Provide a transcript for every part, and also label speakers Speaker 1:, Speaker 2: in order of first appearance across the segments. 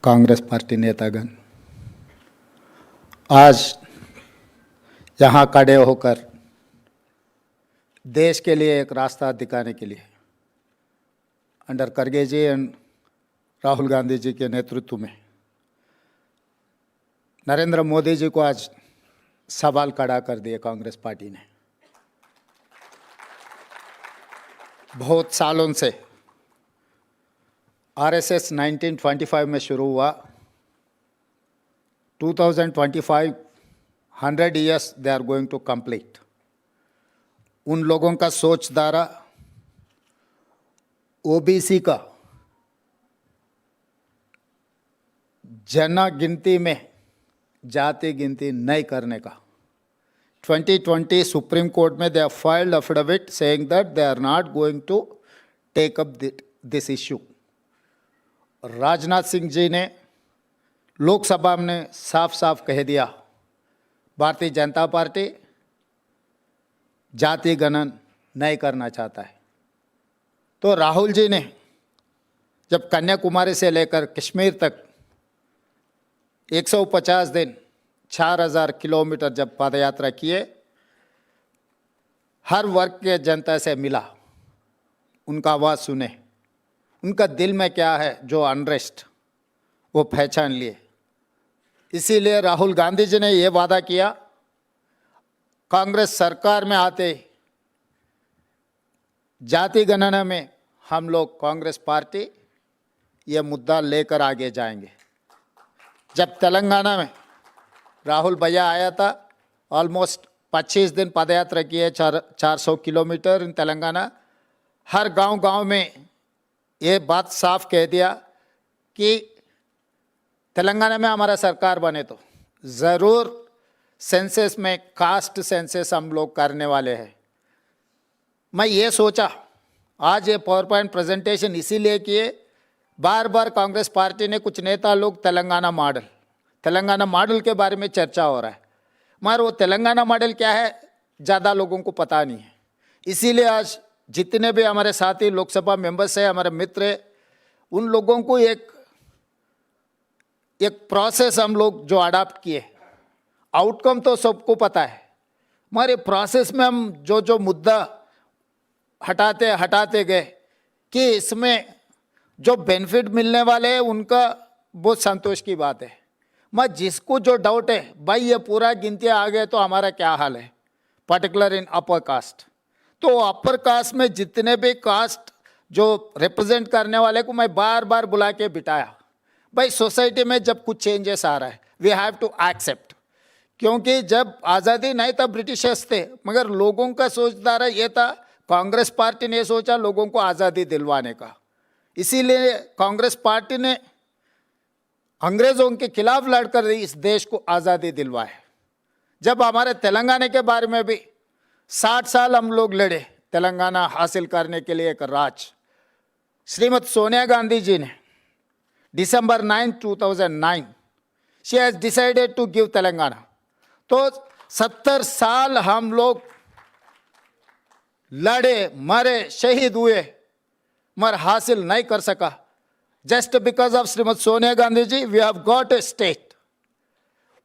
Speaker 1: Congress party नेतागण आज यहाँ खड़े होकर देश के लिए एक रास्ता दिखाने के लिए अंडर खड़गे जी एंड राहुल गांधी जी के नेतृत्व में नरेंद्र मोदी जी को आज सवाल खड़ा कर दिए कांग्रेस पार्टी ने। बहुत सालों से आरएसएस 1925 में शुरू हुआ, 2025 100 years they are going to complete। उन लोगों का सोच धारा ओबीसी का जनगिनती में जाति गिनती नहीं करने का 2020 सुप्रीम कोर्ट में they have filed affidavit saying that they are not going to take up this issue। Rajnath Singh ji ने लोकसभा में साफ साफ कह दिया भारतीय जनता पार्टी जाति गणन नहीं करना चाहता है। तो राहुल जी ने जब कन्याकुमारी से लेकर कश्मीर तक 150 दिन 4000 किलोमीटर जब पदयात्रा किए, हर वर्ग के जनता से मिला, उनका आवाज़ सुने, उनका दिल में क्या है जो अनरेस्ट वो पहचान लिए। इसीलिए राहुल गांधी जी ने ये वादा किया कांग्रेस सरकार में आते जाति गणना में हम लोग कांग्रेस पार्टी ये मुद्दा लेकर आगे जाएंगे। जब तेलंगाना में राहुल भैया आया था, ऑलमोस्ट 25 दिन पदयात्रा किए, 400 किलोमीटर इन तेलंगाना। हर गांव में ये बात साफ कह दिया कि तेलंगाना में हमारा सरकार बने तो ज़रूर सेंसस में कास्ट सेंसस हम लोग करने वाले हैं। मैं ये सोचा आज ये पावर पॉइंट प्रेजेंटेशन इसीलिए किए, बार बार कांग्रेस पार्टी ने कुछ नेता लोग तेलंगाना मॉडल के बारे में चर्चा हो रहा है, मगर वो तेलंगाना मॉडल क्या है ज़्यादा लोगों को पता नहीं है। इसीलिए आज जितने भी हमारे साथी लोकसभा मेंबर्स हैं, हमारे मित्र हैं, उन लोगों को एक प्रोसेस हम लोग जो अडॉप्ट किए, आउटकम तो सबको पता है, मगर प्रोसेस में हम जो मुद्दा हटाते गए कि इसमें जो बेनिफिट मिलने वाले हैं उनका बहुत संतोष की बात है। मैं जिसको जो डाउट है भाई ये पूरा गिनतियाँ आ गए तो हमारा क्या हाल है, पर्टिकुलर इन अपर कास्ट, तो अपर कास्ट में जितने भी कास्ट जो रिप्रेजेंट करने वाले को मैं बार बार बुला के बिठाया, भाई सोसाइटी में जब कुछ चेंजेस आ रहा है वी हैव टू एक्सेप्ट। क्योंकि जब आज़ादी नहीं था ब्रिटिशर्स थे, मगर लोगों का सोचधारा ये था, कांग्रेस पार्टी ने सोचा लोगों को आज़ादी दिलवाने का, इसीलिए कांग्रेस पार्टी ने अंग्रेज़ों के खिलाफ लड़कर इस देश को आज़ादी दिलवाए। जब हमारे तेलंगाना के बारे में भी 60 साल हम लोग लड़े तेलंगाना हासिल करने के लिए एक राज, श्रीमती सोनिया गांधी जी ने December 9, 2009 she has decided to give Telangana. तो 70 साल हम लोग लड़े, मरे, शहीद हुए, मगर हासिल नहीं कर सका। Just because of Shrimati Sonia Gandhi ji we have got a state.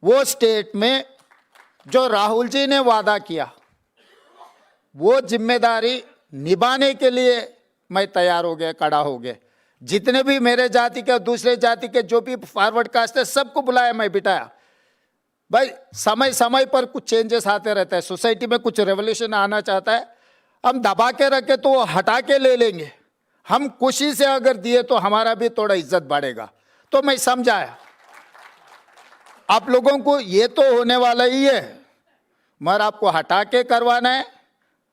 Speaker 1: वो स्टेट में जो राहुल जी ने वादा किया वो जिम्मेदारी निभाने के लिए मैं तैयार हो गया, खड़ा हो गया। जितने भी मेरे जाति के दूसरे जाति के जो भी फॉरवर्ड कास्ट है सबको बुलाया, मैं बिठाया। भाई समय समय पर कुछ चेंजेस आते रहते हैं, सोसाइटी में कुछ रेवोल्यूशन आना चाहता है, हम दबा के रखे तो हटा के ले लेंगे, हम खुशी से अगर दिए तो हमारा भी थोड़ा इज्जत बढ़ेगा। तो मैं समझाया आप लोगों को ये तो होने वाला ही है, मगर आपको हटा के करवाना है,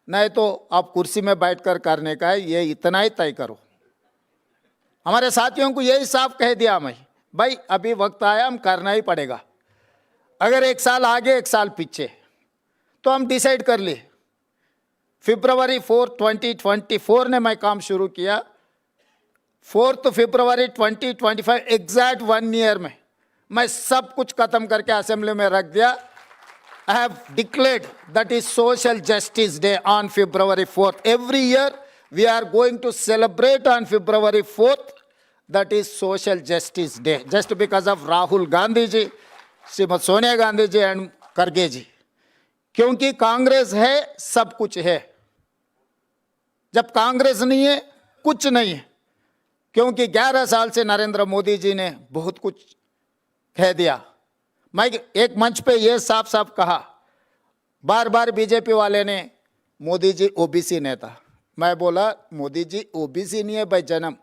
Speaker 1: नहीं तो आप कुर्सी में बैठकर करने का है, ये इतना ही तय करो। हमारे साथियों को यही साफ कह दिया मैं, भाई अभी वक्त आया, हम करना ही पड़ेगा। अगर 1 साल आगे 1 साल पीछे तो हम डिसाइड कर लिए। February 4, 2024 ने मैं काम शुरू किया, 4 February 2025 एग्जैक्ट 1 ईयर में मैं सब कुछ खत्म करके असेंबली में रख दिया। I have declared that is Social Justice Day on February 4th. Every year we are going to celebrate on February 4th that is social justice day, just because of Rahul Gandhi ji, Shrimati Sonia Gandhi ji and खड़गे जी. क्योंकि कांग्रेस है सब कुछ है, जब कांग्रेस नहीं है कुछ नहीं है. क्योंकि 11 साल से नरेंद्र मोदी जी ने बहुत कुछ कह दिया. मैं एक मंच पे ये साफ साफ कहा, बार बार बीजेपी वाले ने मोदी जी ओबीसी नेता. मैं बोला मोदी जी ओबीसी नहीं है भाई जन्म,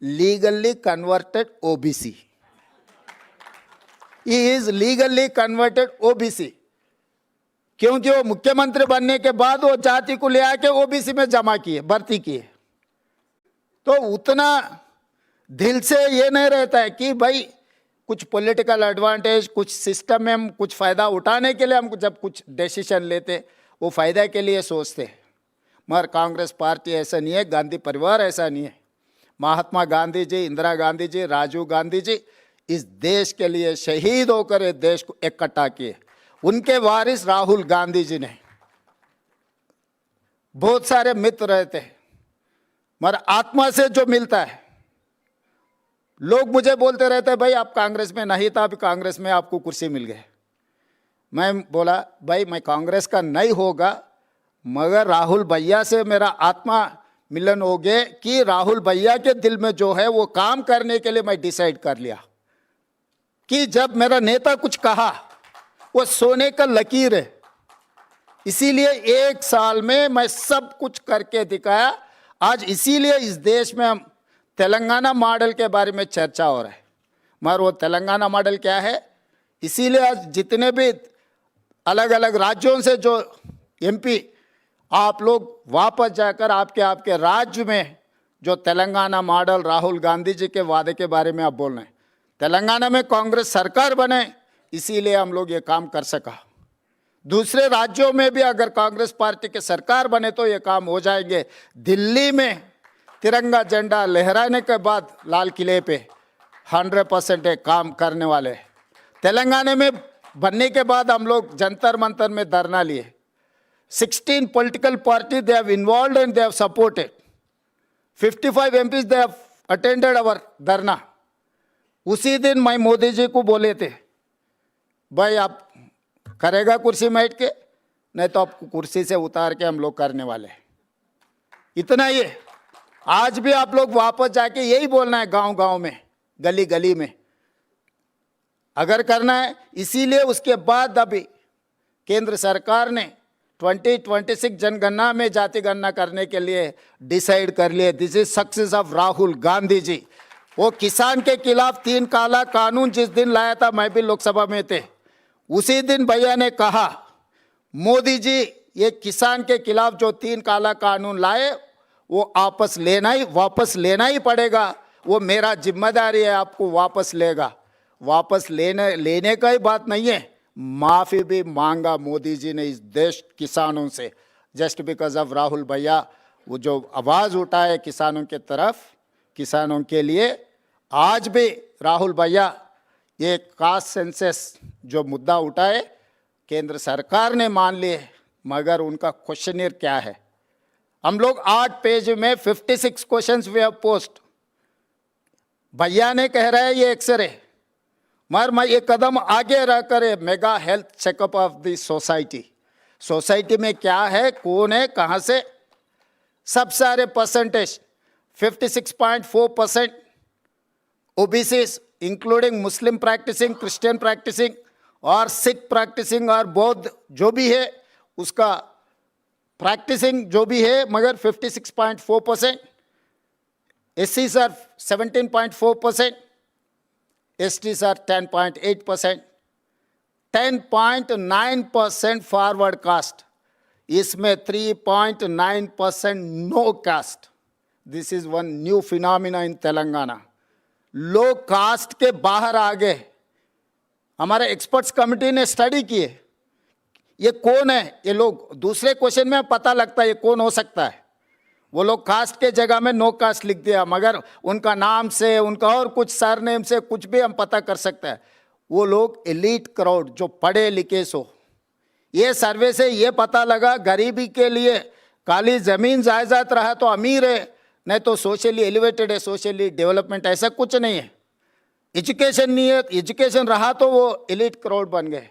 Speaker 1: legally converted OBC. He is legally converted OBC. क्योंकि वो मुख्यमंत्री बनने के बाद वो जाति को ले आके ओबीसी में जमा किए, भर्ती किए. तो उतना दिल से ये नहीं रहता है कि भाई कुछ पॉलिटिकल एडवांटेज, कुछ सिस्टम में हम कुछ फ़ायदा उठाने के लिए हम जब कुछ डिसीजन लेते वो फ़ायदा के लिए सोचते. मगर कांग्रेस पार्टी ऐसा नहीं है, गांधी परिवार ऐसा नहीं है. महात्मा गांधी जी, इंदिरा गांधी जी, राजीव गांधी जी इस देश के लिए शहीद होकर इस देश को इकट्ठा किए. उनके वारिस राहुल गांधी जी ने. बहुत सारे मित्र रहते हैं, मगर आत्मा से जो मिलता है, लोग मुझे बोलते रहते हैं भाई आप कांग्रेस में नहीं था, अभी कांग्रेस में आपको कुर्सी मिल गई. मैं बोला भाई मैं कांग्रेस का नहीं होगा, मगर राहुल भैया से मेरा आत्मा मिलन हो गए कि राहुल भैया के दिल में जो है वो काम करने के लिए मैं डिसाइड कर लिया कि जब मेरा नेता कुछ कहा वो सोने का लकीर है. इसीलिए 1 साल में मैं सब कुछ करके दिखाया. आज इसीलिए इस देश में हम तेलंगाना मॉडल के बारे में चर्चा हो रहा है. मगर वो तेलंगाना मॉडल क्या है, इसीलिए आज जितने भी अलग अलग राज्यों से जो एमपी, आप लोग वापस जाकर आपके राज्य में जो तेलंगाना मॉडल राहुल गांधी जी के वादे के बारे में आप बोल रहे हैं. तेलंगाना में कांग्रेस सरकार बने, इसीलिए हम लोग ये काम कर सका. दूसरे राज्यों में भी अगर कांग्रेस पार्टी के सरकार बने तो ये काम हो जाएंगे. दिल्ली में तिरंगा झंडा लहराने के बाद लाल किले पे 100% काम करने वाले. तेलंगाना में बनने के बाद हम लोग जंतर मंतर में धरना लिए. 16 political parties they have involved and they have supported. 55 MPs they have attended our धरना. उसी दिन मैं मोदी जी को बोले थे भाई आप करेगा कुर्सी में बैठ के, नहीं तो आपको कुर्सी से उतार के हम लोग करने वाले. इतना ही. आज भी आप लोग वापस जाके यही बोलना है, गांव गांव में, गली गली में अगर करना है. इसीलिए उसके बाद अभी केंद्र सरकार ने 2026 जनगणना में जाति गणना करने के लिए डिसाइड कर लिए. This is success of Rahul Gandhi ji. वो किसान के खिलाफ 3 काला कानून जिस दिन लाया था, मैं भी लोकसभा में थे, उसी दिन भैया ने कहा मोदी जी ये किसान के खिलाफ जो 3 काला कानून लाए वो वापस लेना ही पड़ेगा. वो मेरा जिम्मेदारी है, आपको वापस लेगा. वापस लेने का ही बात नहीं है, माफ़ी भी मांगा मोदी जी ने इस देश किसानों से. जस्ट बिकॉज ऑफ राहुल भैया वो जो आवाज़ उठाए किसानों के तरफ, किसानों के लिए. आज भी राहुल भैया ये कास्ट सेंसस जो मुद्दा उठाए केंद्र सरकार ने मान लिए, मगर उनका क्वेश्चनर क्या है. हम लोग 8 पेज में 56 क्वेश्चंस वी हैव पोस्ट. भैया ने कह रहा है ये एक्सरे, मगर मैं ये कदम आगे रहकर mega health checkup of the society में क्या है, कौन है, कहाँ से, सब सारे परसेंटेज 56.4% ओबीसीज इंक्लूडिंग मुस्लिम प्रैक्टिसिंग, क्रिश्चियन प्रैक्टिसिंग और सिख प्रैक्टिसिंग और बौद्ध जो भी है उसका प्रैक्टिसिंग जो भी है, मगर 56.4%. एससीज are 17.4%, STs are 10.8%, 10.9% forward caste, इसमें 3.9% no caste. This is one new phenomena in Telangana. लोग कास्ट के बाहर आ गए. हमारे एक्सपर्ट्स कमेटी ने स्टडी किए ये कौन है. ये लोग दूसरे क्वेश्चन में पता लगता है ये कौन हो सकता है. वो लोग कास्ट के जगह में नो कास्ट लिख दिया, मगर उनका नाम से, उनका और कुछ सरनेम से कुछ भी हम पता कर सकते हैं. वो लोग एलीट क्राउड जो पढ़े लिखे सो. ये सर्वे से ये पता लगा गरीबी के लिए खाली ज़मीन जायदाद रहा तो अमीर है, नहीं तो सोशली एलिवेटेड है, सोशली डेवलपमेंट, ऐसा कुछ नहीं है। एजुकेशन नहीं है, एजुकेशन रहा तो वो एलिट क्राउड बन गए,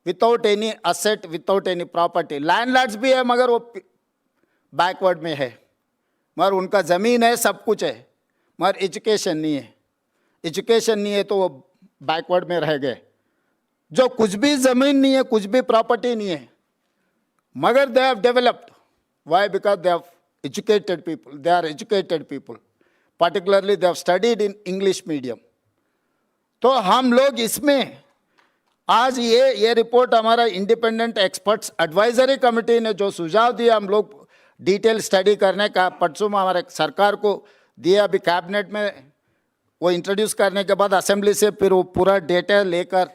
Speaker 1: without any asset, without any property. Landlords भी है मगर वो बैकवर्ड में है, मगर उनका ज़मीन है, सब कुछ है, मगर एजुकेशन नहीं है। एजुकेशन नहीं है तो वो बैकवर्ड में रह गए। जो कुछ भी ज़मीन नहीं है, कुछ भी प्रॉपर्टी नहीं है, मगर they have developed. Why? Because they have educated people, they are educated people, particularly they have studied in English medium. तो हम लोग इसमें आज ये रिपोर्ट हमारा इंडिपेंडेंट एक्सपर्ट्स एडवाइजरी कमेटी ने जो सुझाव दिया, हम लोग डिटेल स्टडी करने का परसों में हमारे सरकार को दिया, अभी कैबिनेट में वो इंट्रोड्यूस करने के बाद असेंबली से फिर वो पूरा डेटा लेकर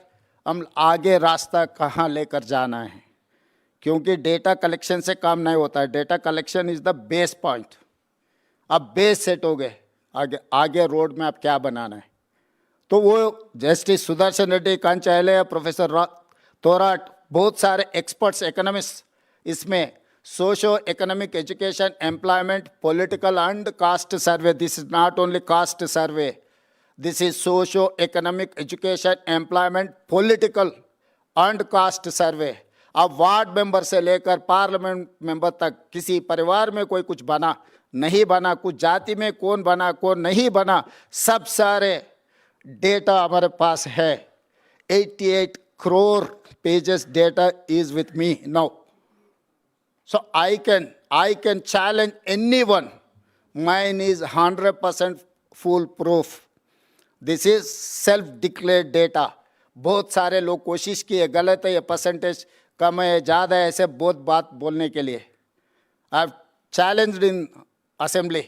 Speaker 1: हम आगे रास्ता कहाँ लेकर जाना है, क्योंकि डेटा कलेक्शन से काम नहीं होता है। Data collection is the base point. अब बेस सेट हो गए, आगे रोड में अब क्या बनाना है। तो वो जस्टिस सुदर्शन रेड्डी, कंचायले, प्रोफेसर तोराट, बहुत सारे एक्सपर्ट्स, इकोनॉमिस्ट इसमें socio economic, education, employment, political and cast survey. This is not only cast survey, this is socio economic, education, employment, political and cast सर्वे। अब वार्ड मेंबर से लेकर पार्लियामेंट मेंबर तक किसी परिवार में कोई कुछ बना नहीं बना, कुछ जाति में कौन बना कौन नहीं बना, सब सारे डेटा हमारे पास है। 88 crore pages data is with me now. So I can challenge anyone. Mine is 100% foolproof. This is self-declared data. बहुत सारे लोग कोशिश किए, गलत है, ये परसेंटेज कम है, ज़्यादा है, ऐसे बहुत बात बोलने के लिए। I have challenged in assembly.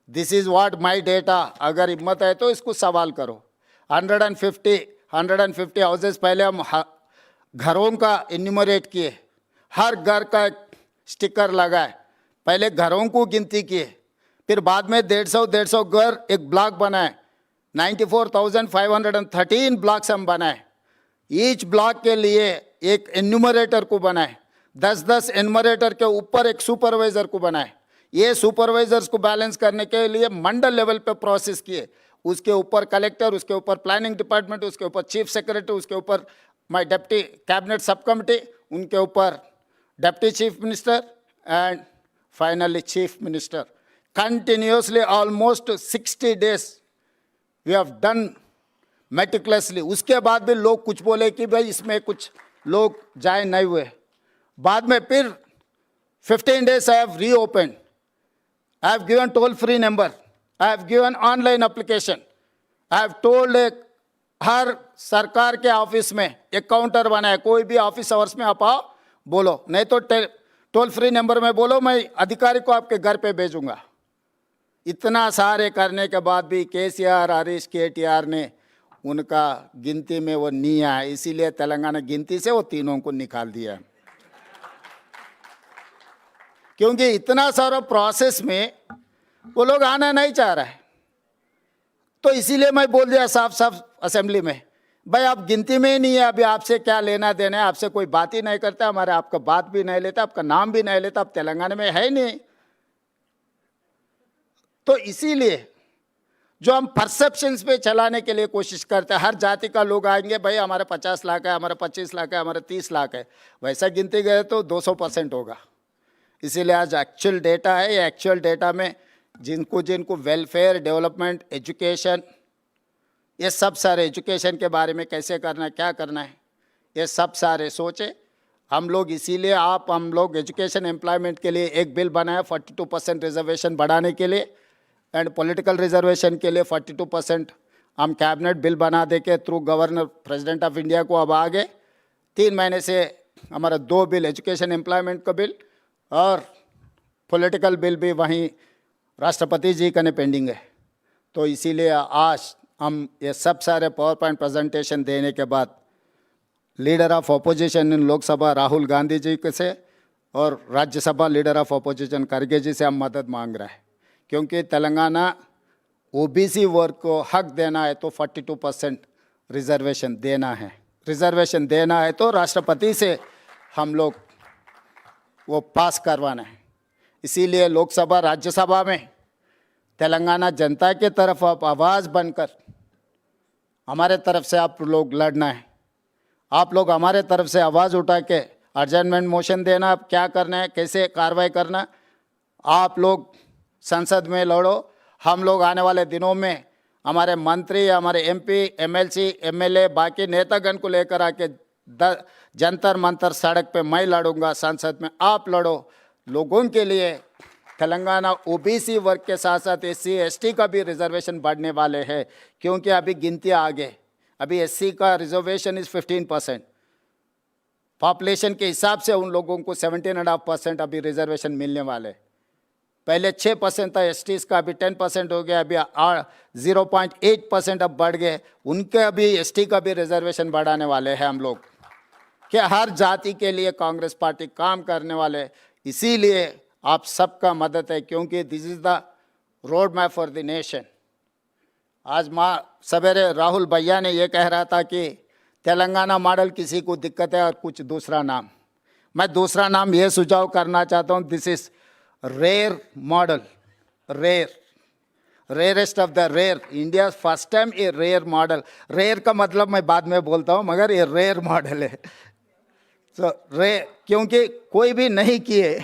Speaker 1: This is what my data. अगर हिम्मत है तो इसको सवाल करो। 150 हाउसेज पहले हम घरों का इन्यूमरेट किए, हर घर का एक स्टिकर लगाए, पहले घरों को गिनती किए, फिर बाद में 150 घर एक ब्लॉक बनाए। 94,513 ब्लॉक्स हम बनाए। ईच ब्लॉक के लिए एक एन्यूमरेटर को बनाए, 10 एन्यूमरेटर के ऊपर एक सुपरवाइजर को बनाए। ये सुपरवाइजर्स को बैलेंस करने के लिए मंडल लेवल पे प्रोसेस किए, उसके ऊपर कलेक्टर, उसके ऊपर प्लानिंग डिपार्टमेंट, उसके ऊपर चीफ सेक्रेटरी, उसके ऊपर my deputy cabinet sub committee, उनके ऊपर deputy chief minister and finally chief minister. Continuously almost 60 days we have done meticulously. उसके बाद भी लोग कुछ बोले कि भाई इसमें कुछ लोग जाए नहीं हुए। बाद में फिर 15 days I have reopened. I have given toll-free number. I have given online application. I have told हर सरकार के ऑफिस में एक काउंटर बनाए, कोई भी ऑफिस आवर्स में आप आओ बोलो, नहीं तो टोल फ्री नंबर में बोलो, मैं अधिकारी को आपके घर पे भेजूंगा। इतना सारे करने के बाद भी केसीआर, हरीश, केटीआर ने उनका गिनती में वो नहीं आया, इसीलिए तेलंगाना गिनती से वो तीनों को निकाल दिया। क्योंकि इतना सारा प्रोसेस में वो लोग आना नहीं चाह रहा है, तो इसीलिए मैं बोल दिया साफ साफ असेंबली में, भाई आप गिनती में ही नहीं है, अभी आपसे क्या लेना देना है, आपसे कोई बात ही नहीं करता, हमारे आपका बात भी नहीं लेता, आपका नाम भी नहीं लेता, आप तेलंगाना में है ही नहीं। तो इसीलिए जो हम परसेप्शंस पे चलाने के लिए कोशिश करते हैं, हर जाति का लोग आएंगे, भाई हमारे 50 लाख है, हमारे 25 लाख है, हमारे 30 लाख है, वैसा गिनती गए तो 200% होगा। इसीलिए आज एक्चुअल डेटा है, ये एक्चुअल डेटा में जिनको जिनको वेलफेयर, डेवलपमेंट, एजुकेशन, ये सब सारे एजुकेशन के बारे में कैसे करना है, क्या करना है, ये सब सारे सोचे हम लोग। इसीलिए हम लोग एजुकेशन एम्प्लॉयमेंट के लिए एक बिल बनाया 42% रिजर्वेशन बढ़ाने के लिए, एंड पॉलिटिकल रिजर्वेशन के लिए 42% हम कैबिनेट बिल बना दे के through governor president of India को अब आ गए। 3 महीने से हमारा 2 बिल, एजुकेशन एम्प्लॉयमेंट का बिल और पॉलिटिकल बिल भी वहीं राष्ट्रपति जी का ने पेंडिंग है। तो इसीलिए आज हम ये सब सारे पावर पॉइंट प्रेजेंटेशन देने के बाद leader of opposition in Lok Sabha Rahul Gandhi ji से और राज्यसभा लीडर ऑफ अपोजिशन खड़गे जी से हम मदद मांग रहे हैं, क्योंकि तेलंगाना ओबीसी वर्ग को हक देना है तो 42% रिजर्वेशन देना है। रिजर्वेशन देना है तो राष्ट्रपति से हम लोग वो पास करवाना है। इसीलिए लोकसभा, राज्यसभा में तेलंगाना जनता के तरफ आप आवाज़ बनकर हमारे तरफ से आप लोग लड़ना है। आप लोग हमारे तरफ से आवाज़ उठा के अर्जेंटमेंट मोशन देना, अब क्या करना है, कैसे कार्रवाई करना, आप लोग संसद में लड़ो। हम लोग आने वाले दिनों में हमारे मंत्री, हमारे एमपी, एमएलसी, एमएलए, बाकी नेतागण को लेकर आके जंतर मंतर सड़क पे मैं लड़ूंगा, संसद में आप लड़ो। लोगों के लिए तेलंगाना ओबीसी वर्ग के साथ साथ एससी एसटी का भी रिजर्वेशन बढ़ने वाले हैं, क्योंकि अभी गिनतियाँ आगे, अभी एससी का रिजर्वेशन इज 15%, पॉपुलेशन के हिसाब से उन लोगों को 17.5% अभी रिजर्वेशन मिलने वाले। पहले 6% था एसटीज का, अभी 10% हो गया, अभी 0.8% अब बढ़ गए। उनके अभी एसटी का भी रिजर्वेशन बढ़ाने वाले हैं हम लोग, कि हर जाति के लिए कांग्रेस पार्टी काम करने वाले। इसीलिए आप सबका मदद है, क्योंकि this is the road map for the nation. आज सवेरे राहुल भैया ने ये कह रहा था कि तेलंगाना मॉडल किसी को दिक्कत है और कुछ दूसरा नाम। मैं दूसरा नाम ये सुझाव करना चाहता हूँ, this is rare model, rarest of the rare, India first time a rare model. Rare का मतलब मैं बाद में बोलता हूँ, मगर ये रेयर मॉडल है। तो क्योंकि कोई भी नहीं किए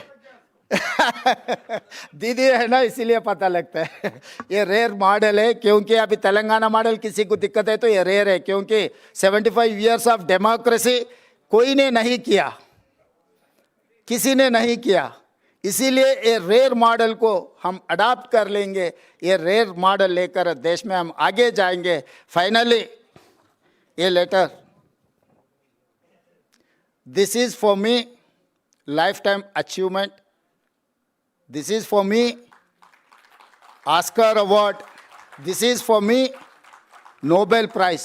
Speaker 1: दीदी है ना, इसीलिए पता लगता है। ये रेयर मॉडल है, क्योंकि अभी तेलंगाना मॉडल किसी को दिक्कत है तो ये रेयर है, क्योंकि 75 इयर्स ऑफ डेमोक्रेसी कोई ने नहीं किया, किसी ने नहीं किया। इसीलिए ये रेयर मॉडल को हम अडॉप्ट कर लेंगे, ये रेयर मॉडल लेकर देश में हम आगे जाएंगे। फाइनली ये letter, this is for me lifetime achievement, this is for me Oscar award, this is for me Nobel prize.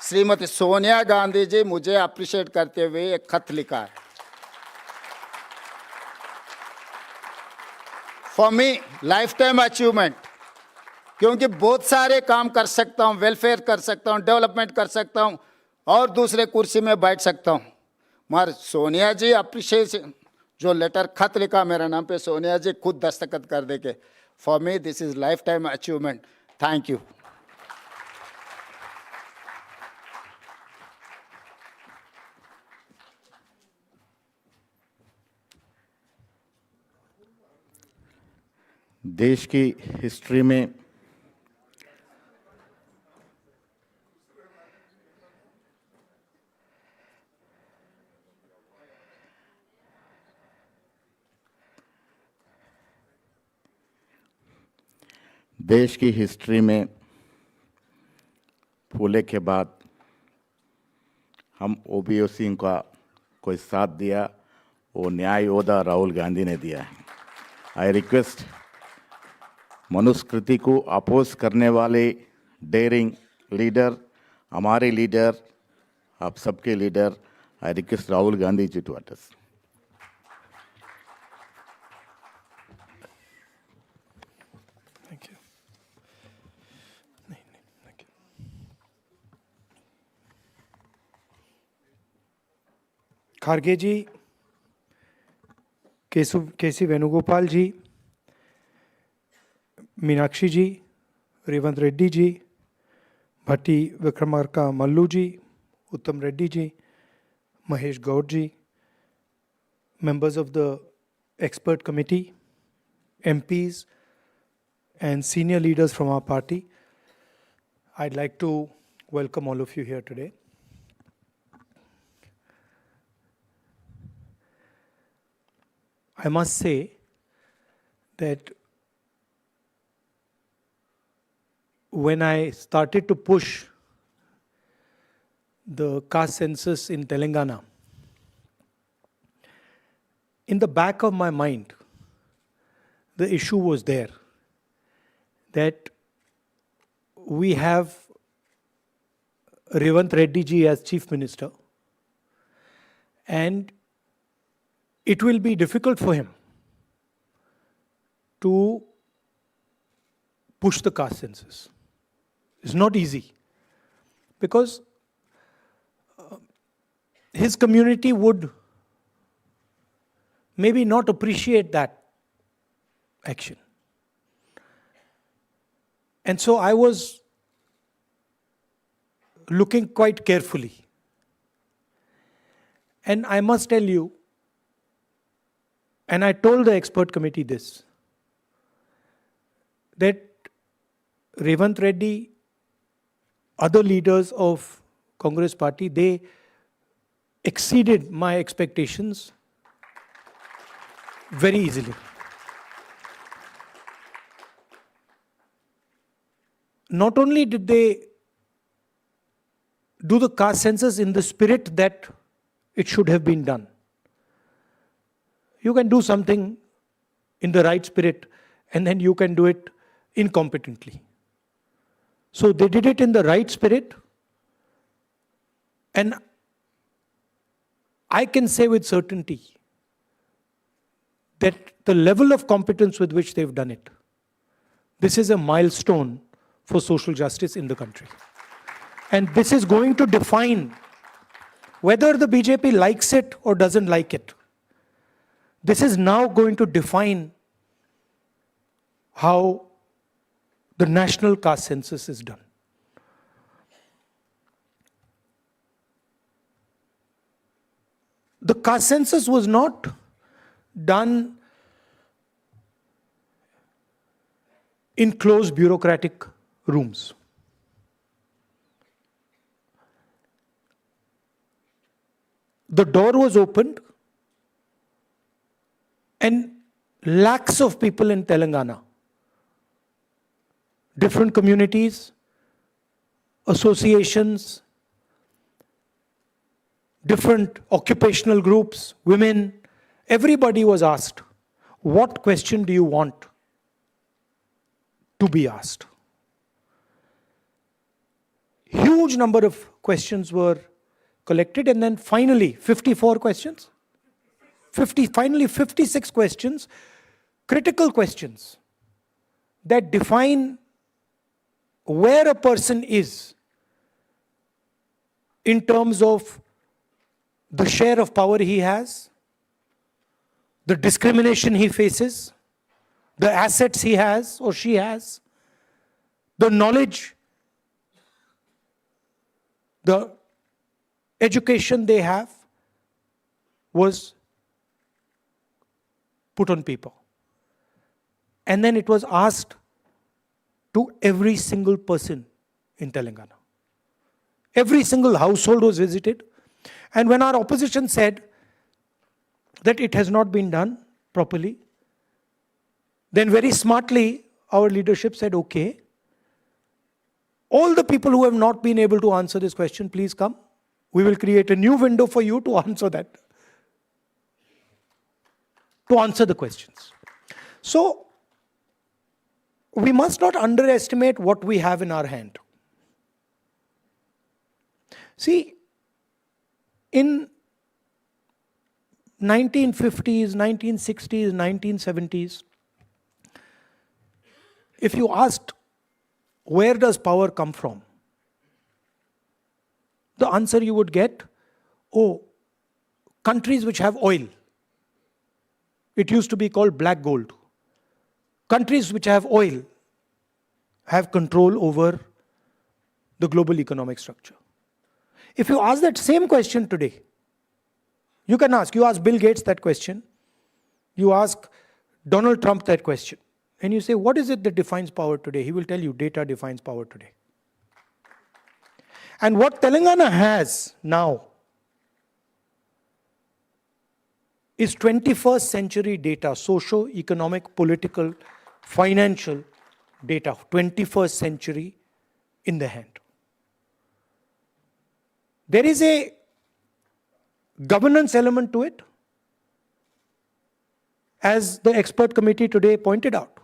Speaker 1: Shrimati Sonia Gandhi ji मुझे अप्रिशिएट करते हुए एक खत लिखा है। For me lifetime achievement, क्योंकि बहुत सारे काम कर सकता हूँ, वेलफेयर कर सकता हूँ, डेवलपमेंट कर सकता हूँ और दूसरे कुर्सी में बैठ सकता हूँ, मगर सोनिया जी अप्रिशिएशन जो लेटर खत लिखा मेरे नाम पे, सोनिया जी खुद दस्तखत कर देके, for me this is life time achievement. Thank you.
Speaker 2: देश की हिस्ट्री में फूले के बाद हम ओबीसी का कोई साथ दिया, वो न्याय योद्धा राहुल गांधी ने दिया है। आई रिक्वेस्ट मनुस्मृति को अपोज करने वाले डेयरिंग लीडर, हमारे लीडर, आप सबके leader, I request Rahul Gandhi ji to address.
Speaker 3: Thank you. Thank you. Kharge ji, KC Venugopal ji, Meenakshi ji, Revanth Reddy ji, Bhatti Vikramarka Mallu ji, Uttam Reddy ji, Mahesh Gaur ji, members of the expert committee, MPs, and senior leaders from our party, I'd like to welcome all of you here today. I must say that when I started to push the caste census in Telangana, in the back of my mind, the issue was there that we have Revanth Reddy ji as Chief Minister, and it will be difficult for him to push the caste census. It's not easy because his community would maybe not appreciate that action. And so I was looking quite carefully. And I must tell you, and I told the expert committee this, that Revanth Reddy, other leaders of Congress party, they exceeded my expectations very easily. Not only did they do the caste census in the spirit that it should have been done. You can do something in the right spirit and then you can do it incompetently. So they did it in the right spirit, and I can say with certainty that the level of competence with which they've done it, this is a milestone for social justice in the country. And this is going to define whether the BJP likes it or doesn't like it. This is now going to define how the national caste census is done. The caste census was not done in closed bureaucratic rooms. The door was opened and lakhs of people in Telangana, different communities, associations, different occupational groups, women, everybody was asked, what question do you want to be asked? Huge number of questions were collected, and then finally 54 questions, finally 56 questions, critical questions that define where a person is in terms of the share of power he has, the discrimination he faces, the assets he has or she has, the knowledge, the education they have was put on paper. And then it was asked to every single person in Telangana. Every single household was visited. And when our opposition said that it has not been done properly, then very smartly our leadership said, okay, all the people who have not been able to answer this question, please come. We will create a new window for you to answer that, to answer the questions. So, we must not underestimate what we have in our hand. See, in 1950s, 1960s, 1970s, if you asked, where does power come from? The answer you would get, oh, countries which have oil. It used to be called black gold. Countries which have oil have control over the global economic structure. If you ask that same question today, you ask Bill Gates that question, you ask Donald Trump that question, and you say, what is it that defines power today? He will tell you, data defines power today. And what Telangana has now is 21st century data, socio-economic, political, financial data, 21st century in the hand. There is a governance element to it, as the expert committee today pointed out,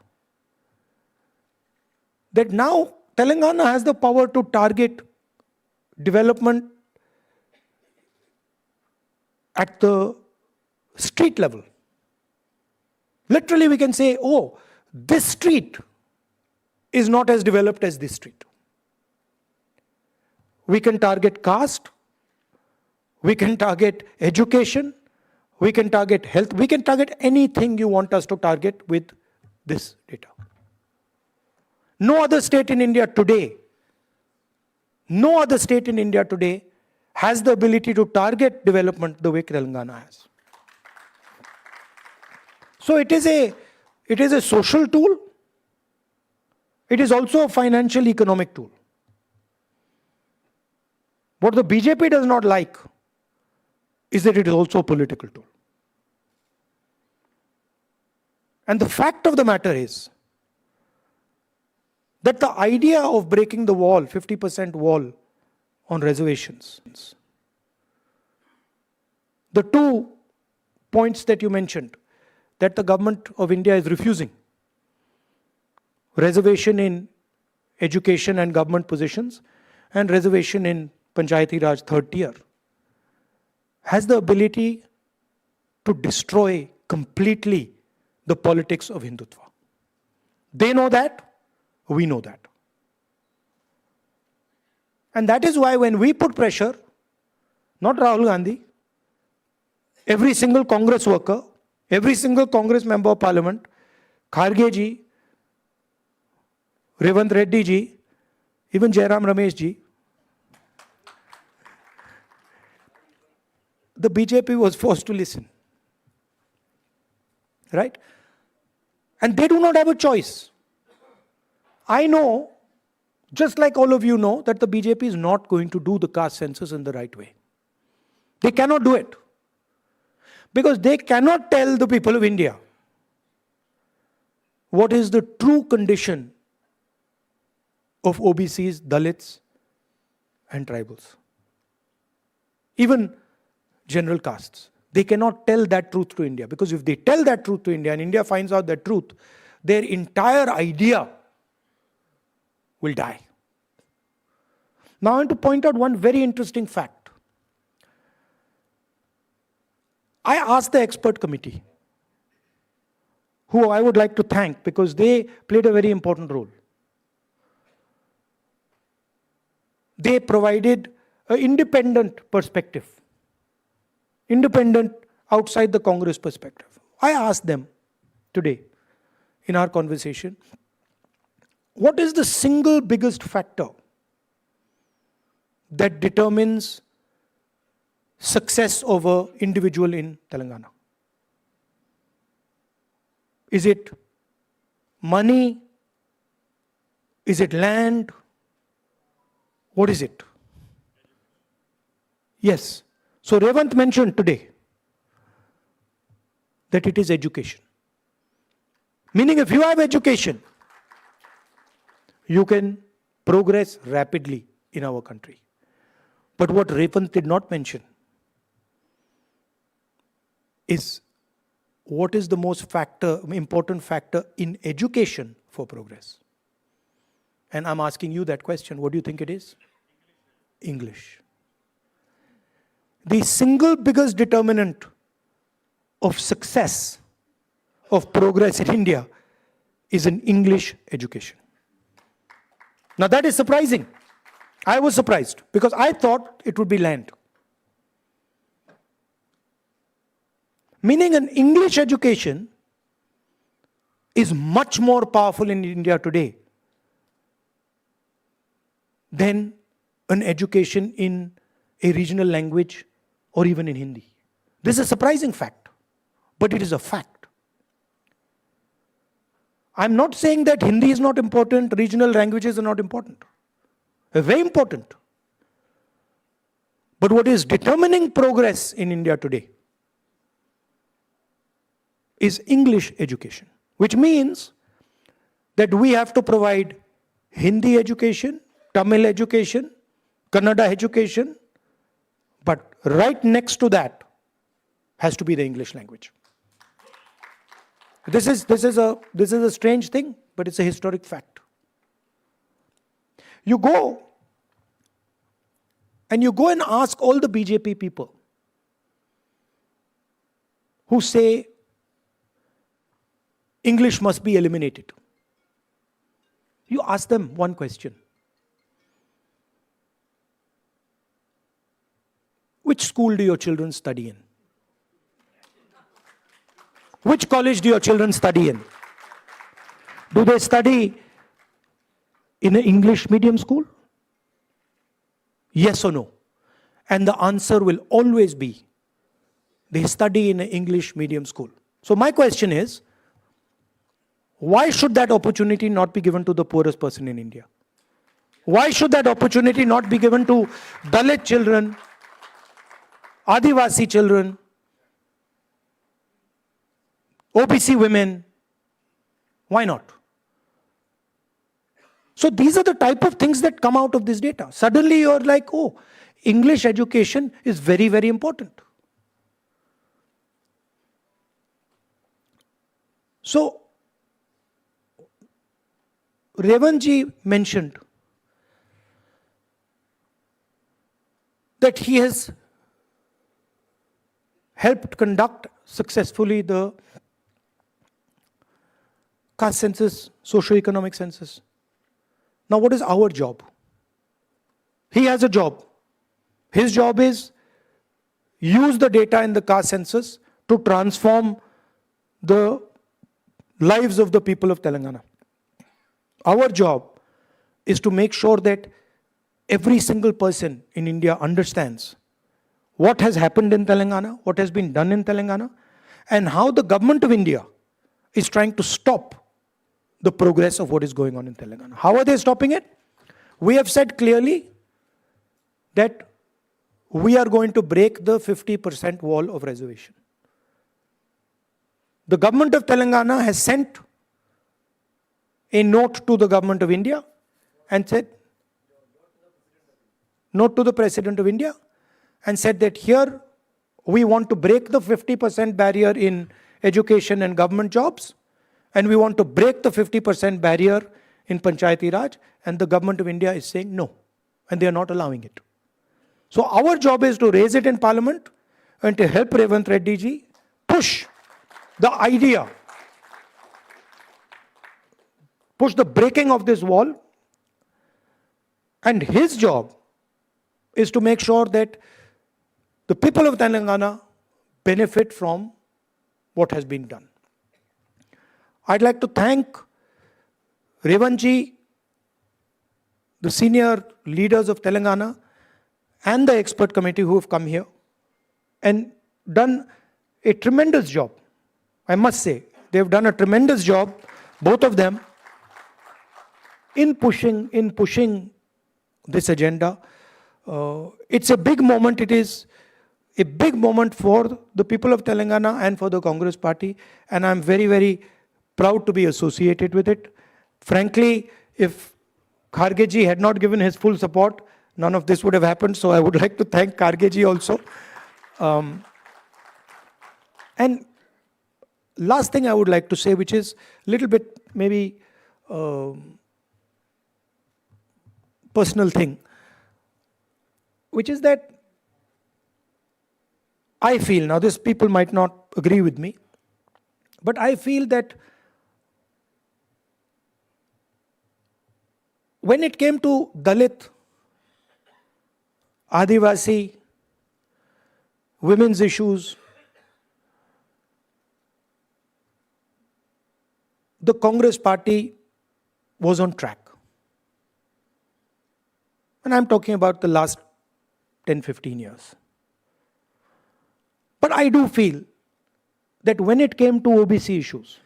Speaker 3: that now Telangana has the power to target development at the street level. Literally we can say, oh, this street is not as developed as this street. We can target caste, we can target education, we can target health, we can target anything you want us to target with this data. No other state in India today, no other state in India today has the ability to target development the way Telangana has. So it is a social tool. It is also a financial economic tool. What the BJP does not like is that it is also a political tool. And the fact of the matter is that the idea of breaking the wall, 50% wall on reservations, the 2 points that you mentioned, that the government of India is refusing, reservation in education and government positions and reservation in Panchayati Raj third tier, has the ability to destroy completely the politics of Hindutva. They know that, we know that. And that is why when we put pressure, not Rahul Gandhi, every single Congress worker, every single Congress member of parliament, Kharge ji, Revanth Reddy ji, even Jairam Ramesh ji, the BJP was forced to listen. Right? And they do not have a choice. I know, just like all of you know, that the BJP is not going to do the caste census in the right way. They cannot do it. Because they cannot tell the people of India what is the true condition of OBCs, Dalits, and tribals. Even general castes. They cannot tell that truth to India, because if they tell that truth to India and India finds out that truth, their entire idea will die. Now I want to point out one very interesting fact. I asked the expert committee, who I would like to thank because they played a very important role. They provided an independent perspective. Independent outside the Congress perspective. I asked them today in our conversation, what is the single biggest factor that determines success of an individual in Telangana? Is it money? Is it land? What is it? Yes. So Revanth mentioned today that it is education. Meaning if you have education, you can progress rapidly in our country. But what Revanth did not mention is what is the most important factor in education for progress. And I'm asking you that question. What do you think it is? English. The single biggest determinant of success, of progress in India is an English education. Now that is surprising. I was surprised because I thought it would be land. Meaning an English education is much more powerful in India today than an education in a regional language or even in Hindi. This is a surprising fact, but it is a fact. I'm not saying that Hindi is not important, regional languages are not important. They're very important. But what is determining progress in India today is English education, which means that we have to provide Hindi education, Tamil education, Kannada education, but right next to that has to be the English language. This is a strange thing, but it's a historic fact. You go and ask all the BJP people who say English must be eliminated. You ask them one question. Which school do your children study in? Which college do your children study in? Do they study in an English medium school? Yes or no? And the answer will always be, they study in an English medium school. So my question is, why should that opportunity not be given to the poorest person in India? Why should that opportunity not be given to Dalit children, Adivasi children, OBC women? Why not? So these are the type of things that come out of this data. Suddenly you're like, oh, English education is very, very important. So, Revanth ji mentioned that he has helped conduct successfully the caste census, socio-economic census. Now, what is our job? He has a job. His job is use the data in the caste census to transform the lives of the people of Telangana. Our job is to make sure that every single person in India understands what has happened in Telangana, what has been done in Telangana, and how the government of India is trying to stop the progress of what is going on in Telangana. How are they stopping it? We have said clearly that we are going to break the 50% wall of reservation. The government of Telangana has sent a note to the government of India and said, note to the President of India and said that here we want to break the 50% barrier in education and government jobs, and we want to break the 50% barrier in Panchayati Raj, and the government of India is saying no, and they are not allowing it. So our job is to raise it in Parliament and to help Revanth Reddy ji push the idea, push the breaking of this wall, and his job is to make sure that the people of Telangana benefit from what has been done. I'd like to thank Revanth ji, the senior leaders of Telangana, and the expert committee who have come here and done a tremendous job. I must say, they've done a tremendous job, both of them, in pushing this agenda. It's a big moment. It is a big moment for the people of Telangana and for the Congress party, and I'm very, very proud to be associated with it. Frankly, if Kharge ji had not given his full support, none of this would have happened. So I would like to thank Kharge ji also. And last thing I would like to say, which is a little bit maybe personal thing, which is that I feel, now this people might not agree with me, but I feel that when it came to Dalit, Adivasi, women's issues, the Congress party was on track. And I'm talking about the last 10-15 years. But I do feel that when it came to OBC issues,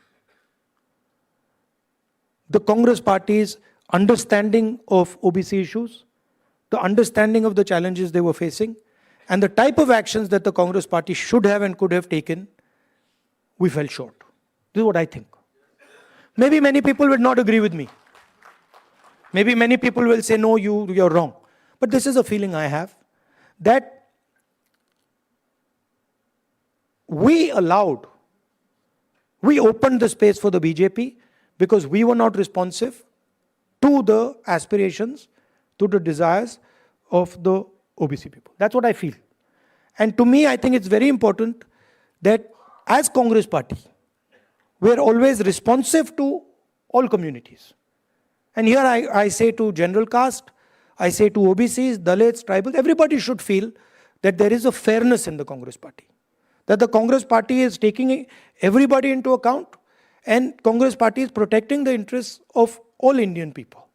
Speaker 3: the Congress party's understanding of OBC issues, the understanding of the challenges they were facing, and the type of actions that the Congress party should have and could have taken, we fell short. This is what I think. Maybe many people will not agree with me. Maybe many people will say, no, you're wrong. But this is a feeling I have, that we opened the space for the BJP because we were not responsive to the aspirations, to the desires of the OBC people. That's what I feel. And to me, I think it's very important that as Congress party, we are always responsive to all communities. And here I say to general caste, I say to OBCs, Dalits, tribals, everybody should feel that there is a fairness in the Congress party. That the Congress party is taking everybody into account, and Congress party is protecting the interests of all Indian people.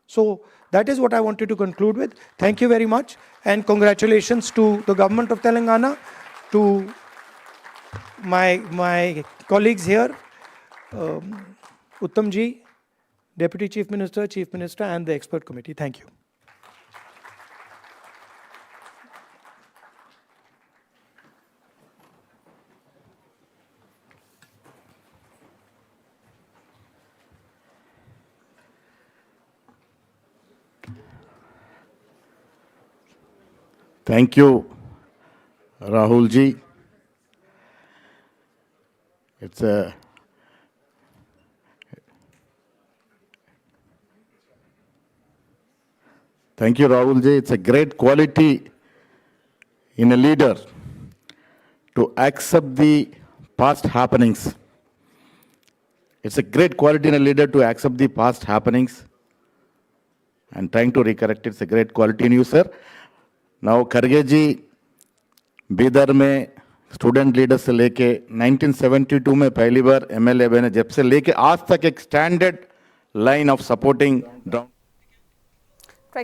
Speaker 3: So that is what I wanted to conclude with. Thank you very much, and congratulations to the government of Telangana, to my colleagues here, Uttam ji, Deputy Chief Minister, and the expert committee. Thank you.
Speaker 2: Thank you, Rahul ji. It's a Thank you, Rahul ji. It's a great quality in a leader to accept the past happenings. It's a great quality in a leader to accept the past happenings and trying to recorrect it. It's a great quality in you, sir. Now, Kharge जी बीदर में student leader से लेके 1972 में पहली बार MLA बने, जब से लेके आज तक एक स्टैंडर्ड लाइन ऑफ सपोर्टिंग